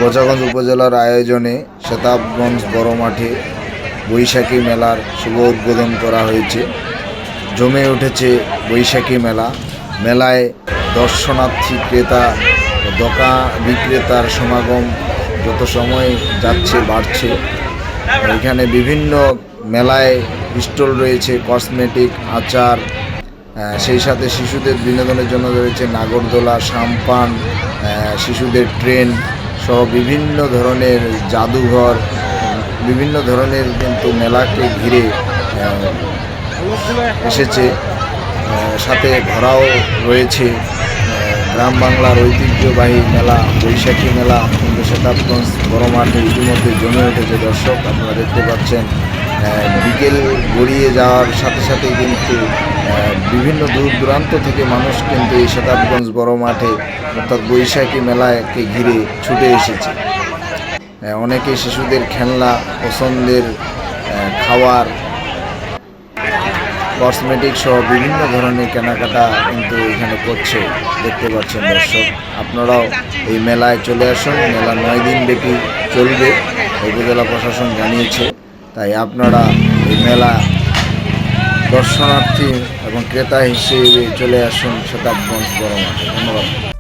বোচাগঞ্জ উপজেলার আয়োজনে সেতাবগঞ্জ বড় মাঠে বৈশাখী মেলার শুভ উদ্বোধন করা হয়েছে। জমে উঠেছে বৈশাখী মেলা। মেলায় দর্শনার্থী, ক্রেতা, দোকান বিক্রেতার সমাগম যত সময় যাচ্ছে বাড়ছে। এখানে বিভিন্ন মেলায় স্টল রয়েছে, কসমেটিক, আচার, সেই সাথে শিশুদের বিনোদনের জন্য রয়েছে নাগরদোলা, সাম্পান, শিশুদের ট্রেন সহ বিভিন্ন ধরনের জাদুঘর, বিভিন্ন ধরনের কিন্তু মেলাকে ঘিরে এসেছে। সাথে ঘোরাও রয়েছে। গ্রাম বাংলার ঐতিহ্যবাহী মেলা বৈশাখী মেলা কিন্তু সেতাবগঞ্জ বড় মাঠে ইতিমধ্যে জমে উঠেছে। দর্শক, আপনারা দেখতে পাচ্ছেন বিকেল গড়িয়ে যাওয়ার সাথে সাথে কিন্তু বিভিন্ন দূর দূরান্ত থেকে মানুষ কিন্তু এই সেতাবগঞ্জ বড় মাঠে অর্থাৎ বৈশাখী মেলাকে ঘিরে ছুটে এসেছে। অনেকে শিশুদের খেলনা, পছন্দের খাওয়ার, কসমেটিক সহ বিভিন্ন ধরনের কেনাকাটা কিন্তু এখানে করছে, দেখতে পাচ্ছেন দর্শক। আপনারাও এই মেলায় চলে আসুন। মেলা 9 দিন ব্যাপী চলবে, উপজেলা প্রশাসন জানিয়েছে। তাই আপনারা এই মেলা দর্শনার্থী এবং ক্রেতা হিসেবে চলে আসুন সেতাবগঞ্জ বড় মাঠে। ধন্যবাদ।